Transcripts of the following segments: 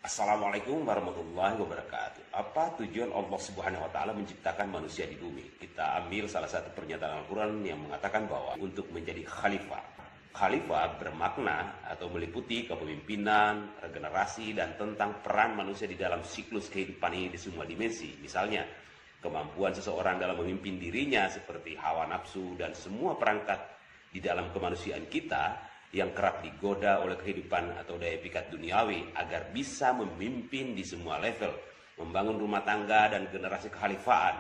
Assalamualaikum warahmatullahi wabarakatuh. Apa tujuan Allah Subhanahu wa taala menciptakan manusia di bumi? Kita ambil salah satu pernyataan Al-Qur'an yang mengatakan bahwa untuk menjadi khalifah. Khalifah bermakna atau meliputi kepemimpinan, regenerasi dan tentang peran manusia di dalam siklus kehidupan ini di semua dimensi. Misalnya, kemampuan seseorang dalam memimpin dirinya seperti hawa nafsu dan semua perangkat di dalam kemanusiaan kita yang kerap digoda oleh kehidupan atau daya pikat duniawi agar bisa memimpin di semua level, membangun rumah tangga dan generasi kekhalifahan,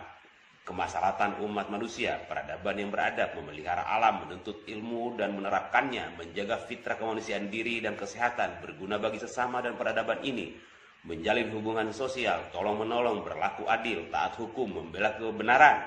kemaslahatan umat manusia, peradaban yang beradab, memelihara alam, menuntut ilmu dan menerapkannya, menjaga fitrah kemanusiaan diri dan kesehatan, berguna bagi sesama dan peradaban ini, menjalin hubungan sosial, tolong-menolong, berlaku adil, taat hukum, membela kebenaran,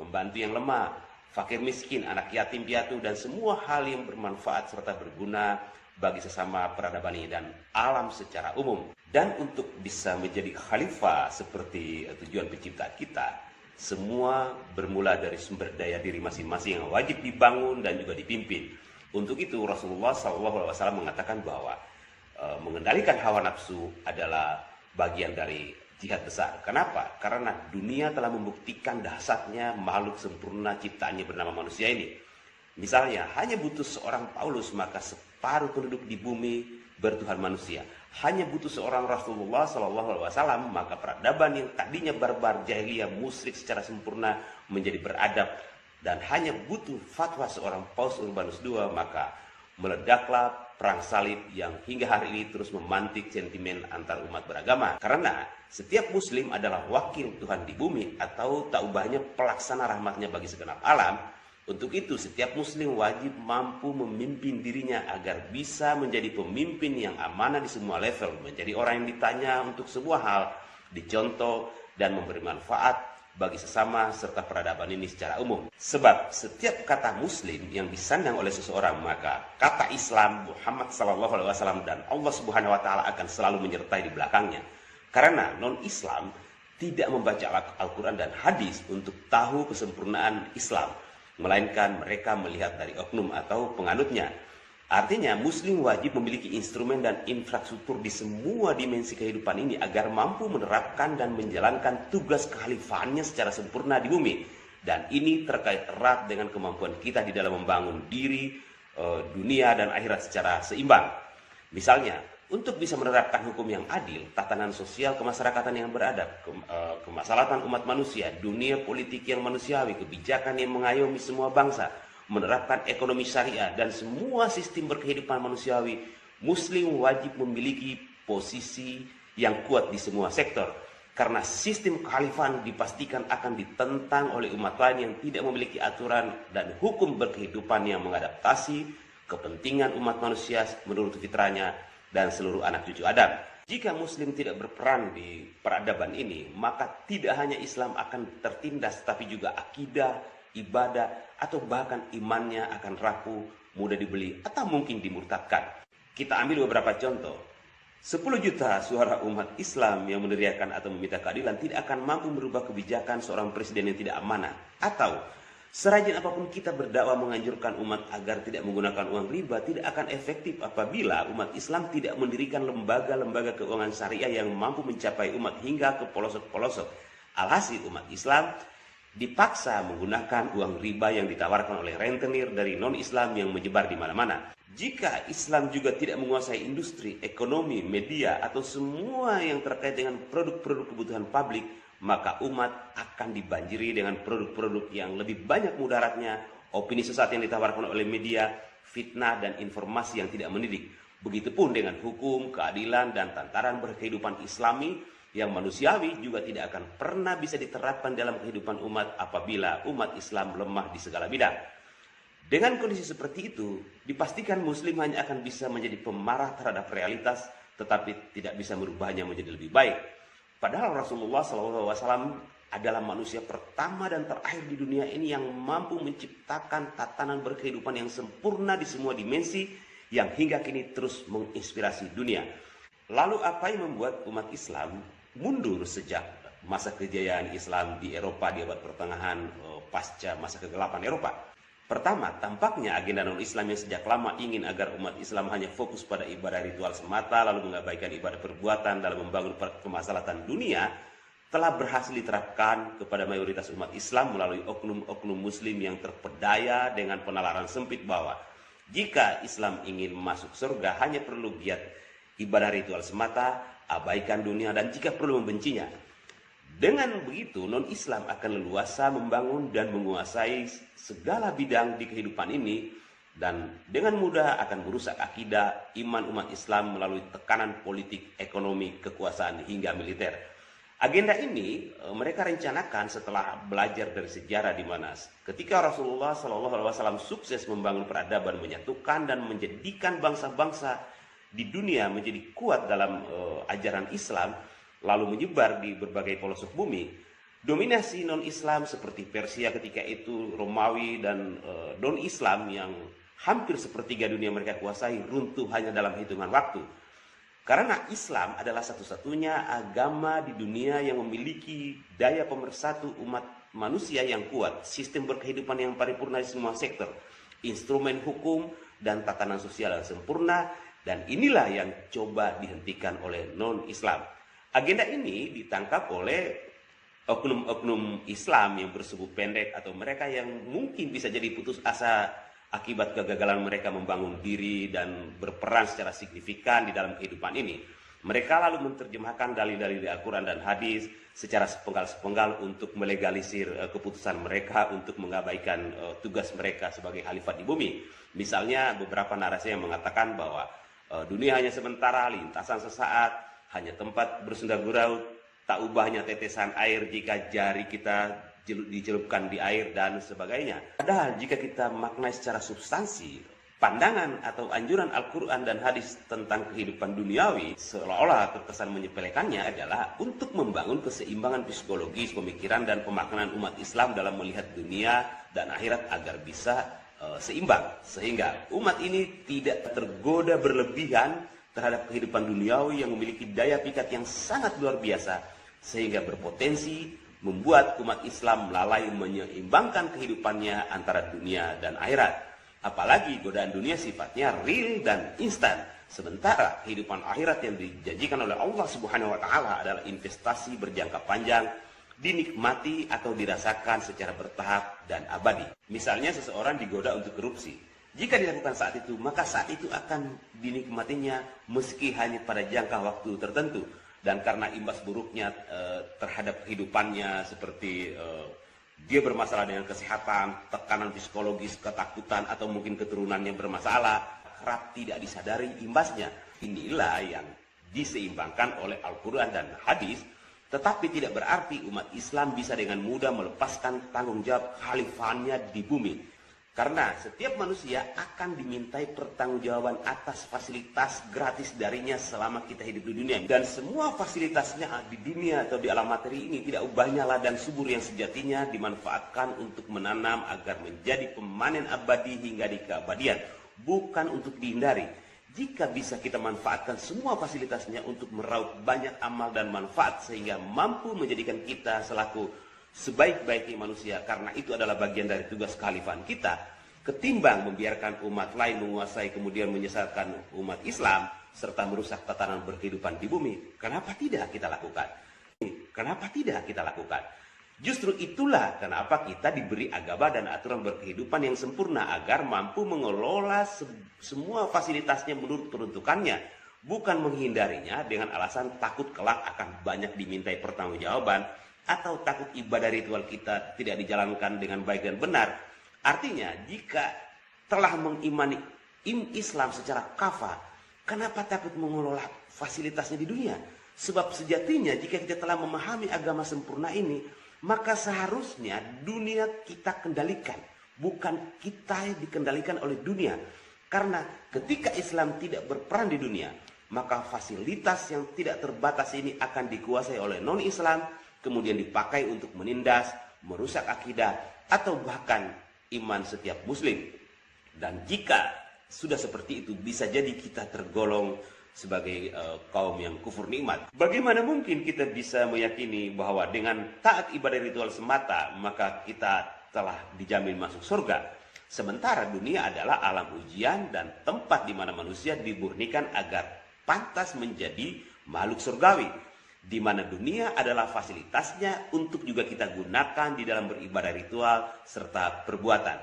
membantu yang lemah, fakir miskin, anak yatim piatu, dan semua hal yang bermanfaat serta berguna bagi sesama peradaban ini dan alam secara umum. Dan untuk bisa menjadi khalifah seperti tujuan pencipta kita, semua bermula dari sumber daya diri masing-masing yang wajib dibangun dan juga dipimpin. Untuk itu Rasulullah SAW mengatakan bahwa mengendalikan hawa nafsu adalah bagian dari jihad besar. Kenapa? Karena dunia telah membuktikan dahsyatnya makhluk sempurna ciptaannya bernama manusia ini. Misalnya, hanya butuh seorang Paulus maka separuh penduduk di bumi bertuhan manusia. Hanya butuh seorang Rasulullah SAW maka peradaban yang tadinya barbar, jahiliyah, musyrik secara sempurna menjadi beradab. Dan hanya butuh fatwa seorang Paus Urbanus II maka meledaklah perang salib yang hingga hari ini terus memantik sentimen antar umat beragama. Karena setiap muslim adalah wakil Tuhan di bumi atau tak ubahnya pelaksana rahmatnya bagi segenap alam. Untuk itu setiap muslim wajib mampu memimpin dirinya agar bisa menjadi pemimpin yang amanah di semua level, menjadi orang yang ditanya untuk sebuah hal, dicontoh dan memberi manfaat bagi sesama serta peradaban ini secara umum. Sebab setiap kata muslim yang disandang oleh seseorang maka kata Islam, Muhammad SAW dan Allah Subhanahu wa taala akan selalu menyertai di belakangnya. Karena non-Islam tidak membaca Al-Quran dan hadis untuk tahu kesempurnaan Islam, melainkan mereka melihat dari oknum atau penganutnya. Artinya muslim wajib memiliki instrumen dan infrastruktur di semua dimensi kehidupan ini agar mampu menerapkan dan menjalankan tugas kekhalifahannya secara sempurna di bumi. Dan ini terkait erat dengan kemampuan kita di dalam membangun diri, dunia dan akhirat secara seimbang. Misalnya, untuk bisa menerapkan hukum yang adil, tatanan sosial kemasyarakatan yang beradab, kemaslahatan umat manusia, dunia politik yang manusiawi, kebijakan yang mengayomi semua bangsa, menerapkan ekonomi syariah dan semua sistem berkehidupan manusiawi, muslim wajib memiliki posisi yang kuat di semua sektor. Karena sistem kekhalifahan dipastikan akan ditentang oleh umat lain yang tidak memiliki aturan dan hukum berkehidupan yang mengadaptasi kepentingan umat manusia menurut fitrahnya dan seluruh anak cucu Adam. Jika muslim tidak berperan di peradaban ini, maka tidak hanya Islam akan tertindas, tapi juga akidah, ibadah, atau bahkan imannya akan rapuh, mudah dibeli, atau mungkin dimurtadkan. Kita ambil beberapa contoh. 10 juta suara umat Islam yang meneriakan atau meminta keadilan tidak akan mampu merubah kebijakan seorang presiden yang tidak amanah. Atau serajin apapun kita berdakwah menganjurkan umat agar tidak menggunakan uang riba, tidak akan efektif apabila umat Islam tidak mendirikan lembaga-lembaga keuangan syariah yang mampu mencapai umat hingga ke pelosok-pelosok. Alhasil umat Islam dipaksa menggunakan uang riba yang ditawarkan oleh rentenir dari non-Islam yang menyebar di mana-mana. Jika Islam juga tidak menguasai industri, ekonomi, media, atau semua yang terkait dengan produk-produk kebutuhan publik, maka umat akan dibanjiri dengan produk-produk yang lebih banyak mudaratnya, opini sesat yang ditawarkan oleh media, fitnah dan informasi yang tidak mendidik. Begitupun dengan hukum, keadilan, dan tataran berkehidupan Islami yang manusiawi juga tidak akan pernah bisa diterapkan dalam kehidupan umat apabila umat Islam lemah di segala bidang. Dengan kondisi seperti itu, dipastikan muslim hanya akan bisa menjadi pemarah terhadap realitas, tetapi tidak bisa merubahnya menjadi lebih baik. Padahal Rasulullah SAW adalah manusia pertama dan terakhir di dunia ini yang mampu menciptakan tatanan berkehidupan yang sempurna di semua dimensi yang hingga kini terus menginspirasi dunia. Lalu apa yang membuat umat Islam mundur sejak masa kejayaan Islam di Eropa di abad pertengahan pasca masa kegelapan Eropa? Pertama, tampaknya agenda non-Islam yang sejak lama ingin agar umat Islam hanya fokus pada ibadah ritual semata lalu mengabaikan ibadah perbuatan dalam membangun kemaslahatan dunia telah berhasil diterapkan kepada mayoritas umat Islam melalui oknum-oknum muslim yang terpedaya dengan penalaran sempit bahwa jika Islam ingin masuk surga hanya perlu giat ibadah ritual semata, abaikan dunia, dan jika perlu membencinya. Dengan begitu, non-Islam akan leluasa membangun dan menguasai segala bidang di kehidupan ini dan dengan mudah akan merusak akidah, iman umat Islam melalui tekanan politik, ekonomi, kekuasaan, hingga militer. Agenda ini mereka rencanakan setelah belajar dari sejarah di mana ketika Rasulullah SAW sukses membangun peradaban, menyatukan dan menjadikan bangsa-bangsa di dunia menjadi kuat dalam ajaran Islam, lalu menyebar di berbagai pelosok bumi. Dominasi non-Islam seperti Persia ketika itu, Romawi dan non-Islam yang hampir sepertiga dunia mereka kuasai runtuh hanya dalam hitungan waktu. Karena Islam adalah satu-satunya agama di dunia yang memiliki daya pemersatu umat manusia yang kuat, sistem berkehidupan yang paripurna di semua sektor, instrumen hukum dan tatanan sosial yang sempurna, dan inilah yang coba dihentikan oleh non-Islam. Agenda ini ditangkap oleh oknum-oknum Islam yang bersumbu pendek atau mereka yang mungkin bisa jadi putus asa akibat kegagalan mereka membangun diri dan berperan secara signifikan di dalam kehidupan ini. Mereka lalu menerjemahkan dalil-dalil di Al-Quran dan hadis secara sepenggal-sepenggal untuk melegalisir keputusan mereka untuk mengabaikan tugas mereka sebagai khalifat di bumi. Misalnya beberapa narasi yang mengatakan bahwa dunia hanya sementara, lintasan sesaat, hanya tempat bersenda gurau, tak ubahnya tetesan air jika jari kita dicelupkan di air dan sebagainya. Padahal jika kita maknai secara substansi, pandangan atau anjuran Al-Quran dan hadis tentang kehidupan duniawi seolah-olah terkesan menyepelekannya adalah untuk membangun keseimbangan psikologis, pemikiran dan pemaknaan umat Islam dalam melihat dunia dan akhirat agar bisa seimbang. Sehingga umat ini tidak tergoda berlebihan terhadap kehidupan duniawi yang memiliki daya pikat yang sangat luar biasa sehingga berpotensi membuat umat Islam lalai menyeimbangkan kehidupannya antara dunia dan akhirat. Apalagi godaan dunia sifatnya real dan instan, sementara kehidupan akhirat yang dijanjikan oleh Allah Subhanahu wa taala adalah investasi berjangka panjang, dinikmati atau dirasakan secara bertahap dan abadi. Misalnya seseorang digoda untuk korupsi. Jika dilakukan saat itu, maka saat itu akan dinikmatinya meski hanya pada jangka waktu tertentu. Dan karena imbas buruknya terhadap kehidupannya seperti dia bermasalah dengan kesehatan, tekanan psikologis, ketakutan, atau mungkin keturunannya bermasalah, kerap tidak disadari imbasnya. Inilah yang diseimbangkan oleh Al-Quran dan hadis, tetapi tidak berarti umat Islam bisa dengan mudah melepaskan tanggung jawab khalifatnya di bumi. Karena setiap manusia akan dimintai pertanggungjawaban atas fasilitas gratis darinya selama kita hidup di dunia. Dan semua fasilitasnya di dunia atau di alam materi ini tidak ubahnya ladang subur yang sejatinya dimanfaatkan untuk menanam agar menjadi pemanen abadi hingga di keabadian. Bukan untuk dihindari. Jika bisa kita manfaatkan semua fasilitasnya untuk meraup banyak amal dan manfaat sehingga mampu menjadikan kita selaku sebaik-baiknya manusia, karena itu adalah bagian dari tugas kekhalifahan kita, ketimbang membiarkan umat lain menguasai kemudian menyesatkan umat Islam serta merusak tatanan berkehidupan di bumi. Kenapa tidak kita lakukan? Kenapa tidak kita lakukan? Justru itulah kenapa kita diberi agama dan aturan berkehidupan yang sempurna agar mampu mengelola semua fasilitasnya menurut peruntukannya, bukan menghindarinya dengan alasan takut kelak akan banyak dimintai pertanggungjawaban atau takut ibadah ritual kita tidak dijalankan dengan baik dan benar. Artinya, jika telah mengimani Islam secara kafah, kenapa takut mengelola fasilitasnya di dunia? Sebab sejatinya jika kita telah memahami agama sempurna ini, maka seharusnya dunia kita kendalikan, bukan kita yang dikendalikan oleh dunia. Karena ketika Islam tidak berperan di dunia, maka fasilitas yang tidak terbatas ini akan dikuasai oleh non-Islam, kemudian dipakai untuk menindas, merusak akidah, atau bahkan iman setiap muslim. Dan jika sudah seperti itu, bisa jadi kita tergolong sebagai kaum yang kufur nikmat. Bagaimana mungkin kita bisa meyakini bahwa dengan taat ibadah ritual semata, maka kita telah dijamin masuk surga? Sementara dunia adalah alam ujian dan tempat di mana manusia dimurnikan agar pantas menjadi makhluk surgawi, di mana dunia adalah fasilitasnya untuk juga kita gunakan di dalam beribadah ritual serta perbuatan.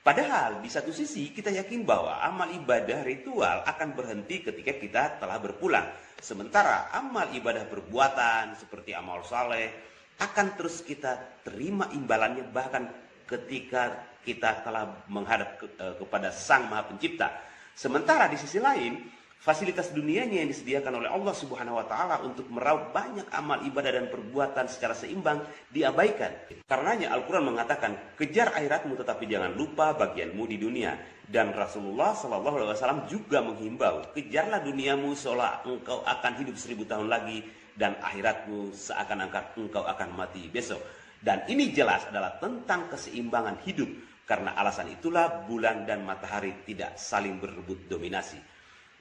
Padahal di satu sisi kita yakin bahwa amal ibadah ritual akan berhenti ketika kita telah berpulang. Sementara amal ibadah perbuatan seperti amal saleh akan terus kita terima imbalannya bahkan ketika kita telah menghadap kepada Sang Maha Pencipta. Sementara di sisi lain, fasilitas dunianya yang disediakan oleh Allah Subhanahu wa taala untuk meraup banyak amal ibadah dan perbuatan secara seimbang diabaikan. Karenanya Al-Qur'an mengatakan, "Kejar akhiratmu tetapi jangan lupa bagianmu di dunia." Dan Rasulullah SAW juga menghimbau, "Kejarlah duniamu seolah engkau akan hidup 1000 tahun lagi dan akhiratmu seakan-akan engkau akan mati besok." Dan ini jelas adalah tentang keseimbangan hidup. Karena alasan itulah bulan dan matahari tidak saling berebut dominasi.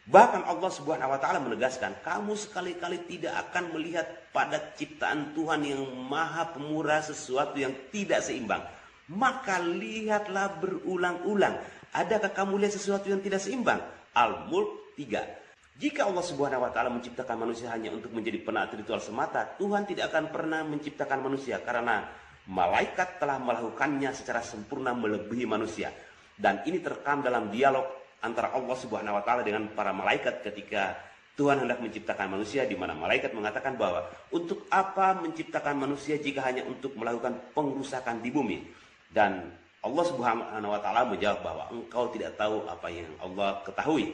Bahkan Allah Subhanahu wa taala menegaskan, kamu sekali-kali tidak akan melihat pada ciptaan Tuhan yang Maha Pemurah sesuatu yang tidak seimbang. Maka lihatlah berulang-ulang. Adakah kamu lihat sesuatu yang tidak seimbang? Al-Mulk 3. Jika Allah Subhanahu wa taala menciptakan manusia hanya untuk menjadi penaat ritual semata, Tuhan tidak akan pernah menciptakan manusia karena malaikat telah melakukannya secara sempurna melebihi manusia. Dan ini terekam dalam dialog antara Allah Subhanahu wa taala dengan para malaikat ketika Tuhan hendak menciptakan manusia, di mana malaikat mengatakan bahwa untuk apa menciptakan manusia jika hanya untuk melakukan pengrusakan di bumi? Dan Allah Subhanahu wa taala menjawab bahwa engkau tidak tahu apa yang Allah ketahui.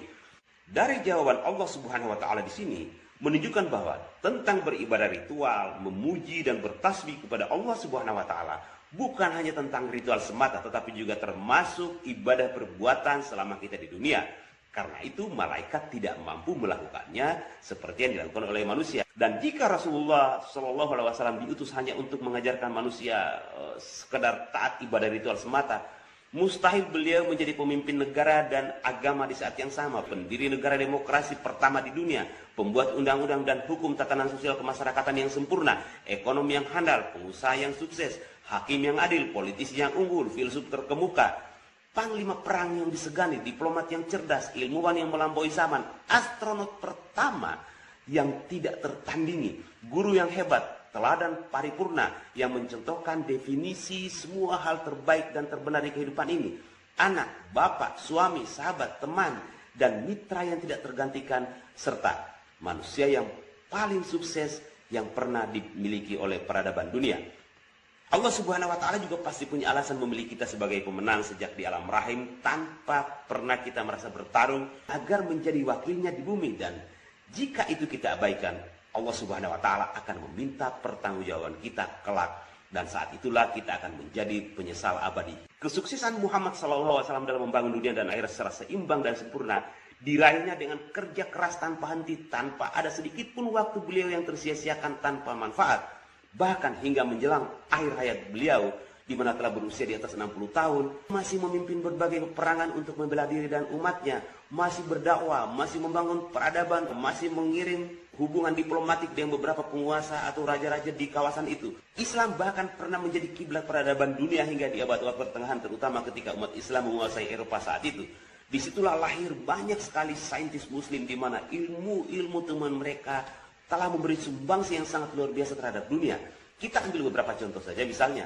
Dari jawaban Allah Subhanahu wa taala di sini menunjukkan bahwa tentang beribadah ritual, memuji dan bertasbih kepada Allah Subhanahu wa taala bukan hanya tentang ritual semata, tetapi juga termasuk ibadah perbuatan selama kita di dunia. Karena itu malaikat tidak mampu melakukannya seperti yang dilakukan oleh manusia. Dan jika Rasulullah SAW diutus hanya untuk mengajarkan manusia sekedar taat ibadah ritual semata, mustahil beliau menjadi pemimpin negara dan agama di saat yang sama, pendiri negara demokrasi pertama di dunia, pembuat undang-undang dan hukum tatanan sosial kemasyarakatan yang sempurna, ekonomi yang handal, pengusaha yang sukses, hakim yang adil, politisi yang unggul, filsuf terkemuka, panglima perang yang disegani, diplomat yang cerdas, ilmuwan yang melampaui zaman, astronot pertama yang tidak tertandingi, guru yang hebat, teladan paripurna yang mencontohkan definisi semua hal terbaik dan terbenar di kehidupan ini, anak, bapak, suami, sahabat, teman, dan mitra yang tidak tergantikan, serta manusia yang paling sukses yang pernah dimiliki oleh peradaban dunia. Allah Subhanahu wa taala juga pasti punya alasan memilih kita sebagai pemenang sejak di alam rahim tanpa pernah kita merasa bertarung agar menjadi wakilnya di bumi. Dan jika itu kita abaikan, Allah Subhanahu wa taala akan meminta pertanggungjawaban kita kelak, dan saat itulah kita akan menjadi penyesal abadi. Kesuksesan Muhammad SAW dalam membangun dunia dan akhirat secara seimbang dan sempurna diraihnya dengan kerja keras tanpa henti, tanpa ada sedikit pun waktu beliau yang tersia-siakan tanpa manfaat. Bahkan hingga menjelang akhir hayat beliau, di mana telah berusia di atas 60 tahun, masih memimpin berbagai peperangan untuk membela diri dan umatnya, masih berdakwah, masih membangun peradaban, masih mengirim hubungan diplomatik dengan beberapa penguasa atau raja-raja di kawasan itu. Islam bahkan pernah menjadi kiblat peradaban dunia hingga di abad-abad pertengahan, terutama ketika umat Islam menguasai Eropa saat itu. Disitulah lahir banyak sekali saintis muslim di mana ilmu teman mereka telah memberi sumbangsi yang sangat luar biasa terhadap dunia. Kita ambil beberapa contoh saja, misalnya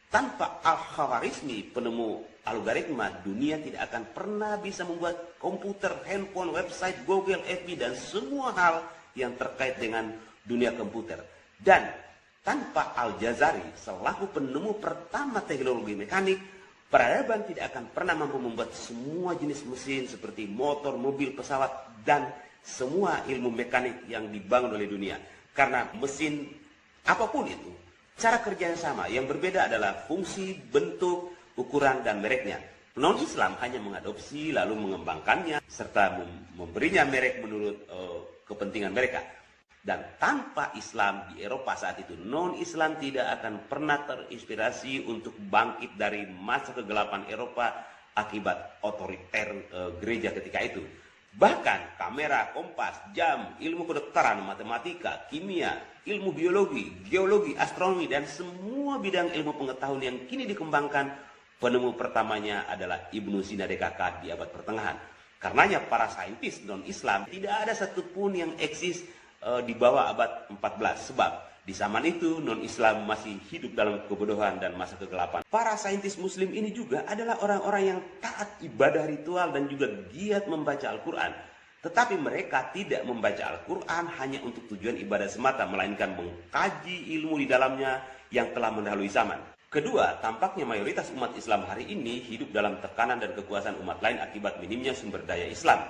tanpa Al-Khawarizmi, penemu algoritma, dunia tidak akan pernah bisa membuat komputer, handphone, website, Google, FB, dan semua hal yang terkait dengan dunia komputer. Dan tanpa Al-Jazari selaku penemu pertama teknologi mekanik, peradaban tidak akan pernah mampu membuat semua jenis mesin seperti motor, mobil, pesawat, dan semua ilmu mekanik yang dibangun oleh dunia. Karena mesin apapun itu, cara kerja yang sama, yang berbeda adalah fungsi, bentuk, ukuran, dan mereknya. Non-Islam hanya mengadopsi lalu mengembangkannya serta memberinya merek menurut kepentingan mereka. Dan tanpa Islam di Eropa saat itu, non-Islam tidak akan pernah terinspirasi untuk bangkit dari masa kegelapan Eropa akibat otoriter gereja ketika itu. Bahkan kamera, kompas, jam, ilmu kedokteran, matematika, kimia, ilmu biologi, geologi, astronomi, dan semua bidang ilmu pengetahuan yang kini dikembangkan Penemu pertamanya adalah Ibnu Sina DKK di abad pertengahan. Karenanya para saintis non-Islam tidak ada satupun yang eksis di bawah abad 14. Sebab di zaman itu non-Islam masih hidup dalam kebodohan dan masa kegelapan. Para saintis muslim ini juga adalah orang-orang yang taat ibadah ritual dan juga giat membaca Al-Quran. Tetapi mereka tidak membaca Al-Quran hanya untuk tujuan ibadah semata, melainkan mengkaji ilmu di dalamnya yang telah mendahului zaman. Kedua, tampaknya mayoritas umat Islam hari ini hidup dalam tekanan dan kekuasaan umat lain akibat minimnya sumber daya Islam.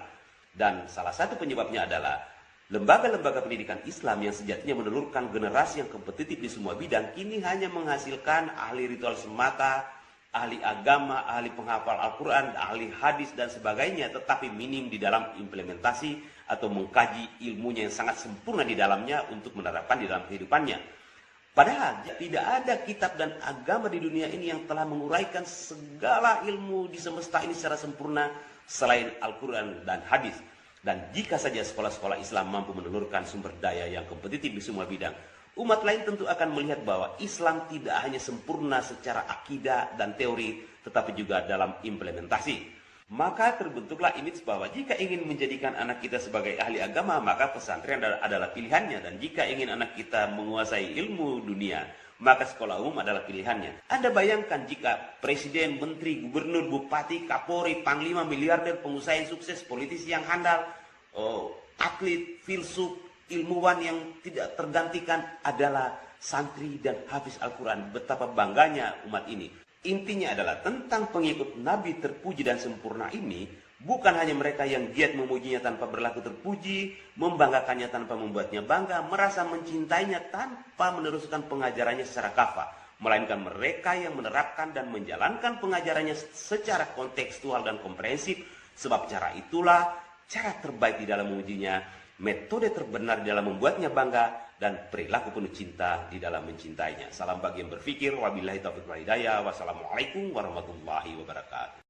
Dan salah satu penyebabnya adalah lembaga-lembaga pendidikan Islam yang sejatinya menelurkan generasi yang kompetitif di semua bidang, kini hanya menghasilkan ahli ritual semata, ahli agama, ahli penghafal Al-Quran, ahli hadis dan sebagainya, tetapi minim di dalam implementasi atau mengkaji ilmunya yang sangat sempurna di dalamnya untuk menerapkan di dalam kehidupannya. Padahal tidak ada kitab dan agama di dunia ini yang telah menguraikan segala ilmu di semesta ini secara sempurna selain Al-Quran dan hadis. Dan jika saja sekolah-sekolah Islam mampu menelurkan sumber daya yang kompetitif di semua bidang, umat lain tentu akan melihat bahwa Islam tidak hanya sempurna secara akidah dan teori, tetapi juga dalam implementasi. Maka terbentuklah image bahwa jika ingin menjadikan anak kita sebagai ahli agama, maka pesantren adalah pilihannya. Dan jika ingin anak kita menguasai ilmu dunia, maka sekolah umum adalah pilihannya. Anda bayangkan jika presiden, menteri, gubernur, bupati, kapolri, panglima, miliarder, pengusaha yang sukses, politisi yang handal, atlet, filsuf, ilmuwan yang tidak tergantikan adalah santri dan hafiz Al-Quran. Betapa bangganya umat ini. Intinya adalah tentang pengikut Nabi terpuji dan sempurna ini, bukan hanya mereka yang giat memujinya tanpa berlaku terpuji, membanggakannya tanpa membuatnya bangga, merasa mencintainya tanpa meneruskan pengajarannya secara kafah, melainkan mereka yang menerapkan dan menjalankan pengajarannya secara kontekstual dan komprehensif, sebab cara itulah cara terbaik di dalam memujinya, metode terbenar di dalam membuatnya bangga, dan perilaku penuh cinta di dalam mencintainya. Salam bagi yang berpikir. Wabillahi taufiq wal hidayah. Wassalamualaikum warahmatullahi wabarakatuh.